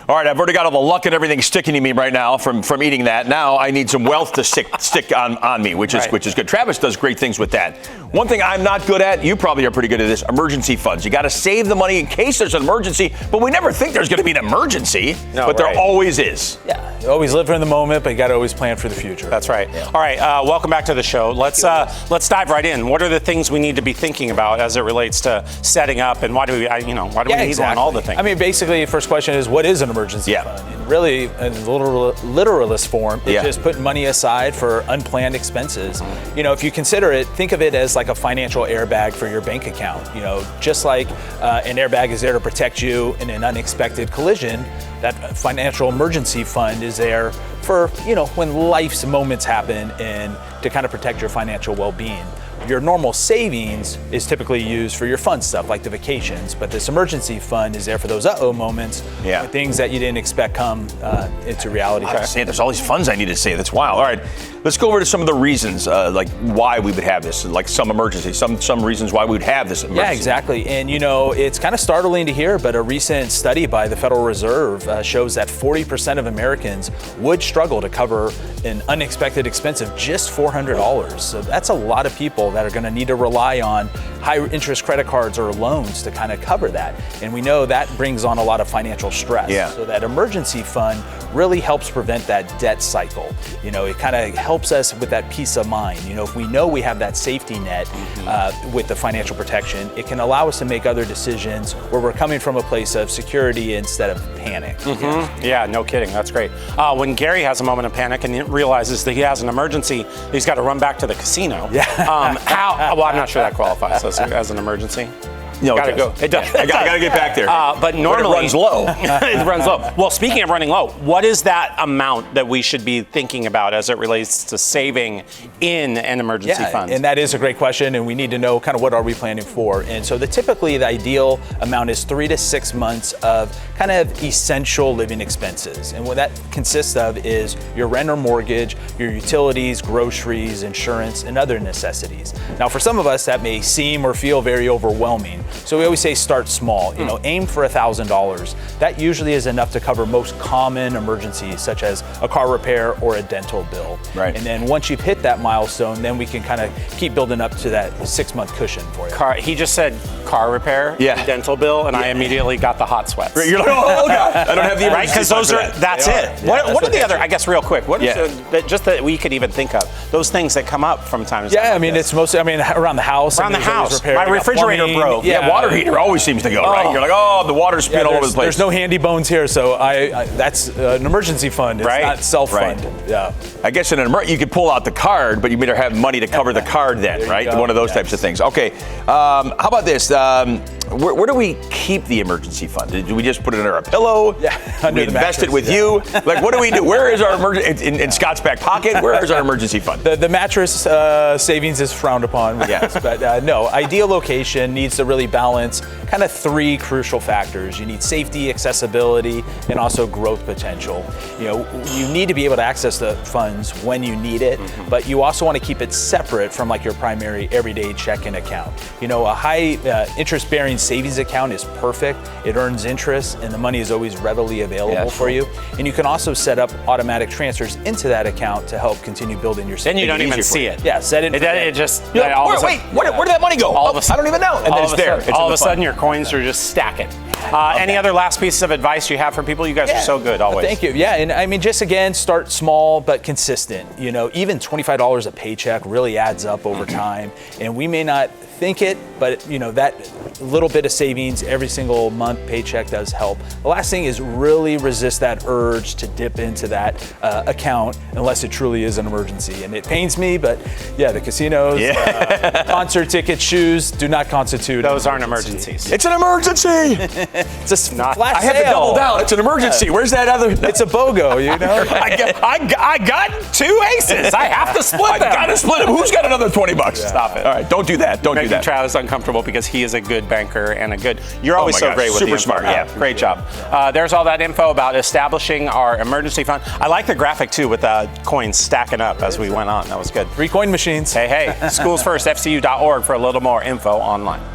All right, I've already got all the luck and everything sticking to me right now from eating that. Now I need some wealth to stick on me, which is good. Travis does great things with that. One thing I'm not good at, you probably are pretty good at this, emergency funds. You got to save the money in case there's an emergency, but we never think there's going to be an emergency, but there always is. Yeah, you always live in the moment, but you got to always plan for the future. That's right. Yeah. All right, welcome back to the show. Let's dive right in. What are the things we need to be thinking about as it relates to setting up, and why do we need one? All the things. I mean, basically, the first question is, what is an emergency fund? And really, in literalist form, it's just putting money aside for unplanned expenses. You know, if you consider it, think of it as like a financial airbag for your bank account. You know, just like an airbag is there to protect you in an unexpected collision, that financial emergency fund is there for, when life's moments happen and to kind of protect your financial well-being. Your normal savings is typically used for your fun stuff like the vacations, but this emergency fund is there for those moments, things that you didn't expect come into reality. There's all these funds I need to save. That's wild. All right, let's go over to some of the reasons, like why we would have this, like some emergency, some reasons why we would have this emergency. Yeah, exactly. And it's kind of startling to hear, but a recent study by the Federal Reserve shows that 40% of Americans would struggle to cover an unexpected expense of just $400. So that's a lot of people that are going to need to rely on high interest credit cards or loans to kind of cover that. And we know that brings on a lot of financial stress. Yeah. So that emergency fund really helps prevent that debt cycle. It kind of helps us with that peace of mind. If we know we have that safety net with the financial protection, it can allow us to make other decisions where we're coming from a place of security instead of panic. Yeah, no kidding. That's great. When Gary has a moment of panic and he realizes that he has an emergency, he's got to run back to the casino. Well, I'm not sure that qualifies as an emergency. No, gotta go. It does. I gotta get back there. But normally it runs low. It runs low. Well, speaking of running low, what is that amount that we should be thinking about as it relates to saving in an emergency fund? And that is a great question, and we need to know kind of what are we planning for. And so typically the ideal amount is 3 to 6 months of kind of essential living expenses. And what that consists of is your rent or mortgage, your utilities, groceries, insurance, and other necessities. Now, for some of us, that may seem or feel very overwhelming. So we always say start small, aim for $1,000. That usually is enough to cover most common emergencies, such as a car repair or a dental bill. Right. And then once you've hit that milestone, then we can kind of keep building up to that 6-month cushion for you. He just said car repair, dental bill, and I immediately got the hot sweats. You're like, oh God, I don't have the emergency because those are, that's it. What are the other, I guess real quick, what is just that we could even think of, those things that come up from time to time? Yeah, I mean, it's mostly, around the house. Around the house. My refrigerator broke. Yeah, water heater always seems to go, right? You're like, the water's spit all over the place. There's no handy bones here, so that's an emergency fund. It's not self-fund. Yeah. I guess in an emergency, you could pull out the card, but you better have money to cover the card then, right? One of those types of things. Okay, how about this? Where do we keep the emergency fund? Do we just put it under a pillow? Yeah, under we invest it with you? Like, what do we do? Where is our emergency, in Scott's back pocket, where is our emergency fund? The mattress savings is frowned upon, yes, but no, ideal location needs to really balance kind of 3 crucial factors. You need safety, accessibility, and also growth potential. You need to be able to access the funds when you need it, but you also want to keep it separate from like your primary everyday checking account. A high interest-bearing savings account is perfect. It earns interest, and the money is always readily available for you. And you can also set up automatic transfers into that account to help continue building your savings. Then you don't even see it. Yeah, set it. Where did that money go? I don't even know. And then it's there. All of a sudden, your coins are just stacking. Any other last pieces of advice you have for people? You guys are so good always. Thank you. Yeah, and I mean, just again, start small but consistent. Even $25 a paycheck really adds up over time, and we may not think it, but that little bit of savings every single month paycheck does help. The last thing is really resist that urge to dip into that account unless it truly is an emergency. And it pains me, but the casinos, concert tickets, shoes do not constitute. Those aren't emergencies. It's an emergency. It's a flash I have to double down. It's an emergency. Where's that other? It's a BOGO, I got 2 aces. I have to split them. I got to split them. Who's got another $20? Yeah. Stop it. All right, don't do that. Don't do that. Travis uncomfortable because he is a good banker and a good. You're always so great with super the smart. Yeah, great job. There's all that info about establishing our emergency fund. I like the graphic too with the coins stacking up as we went on. That was good. 3 coin machines. Hey, SchoolsFirstFCU.org for a little more info online.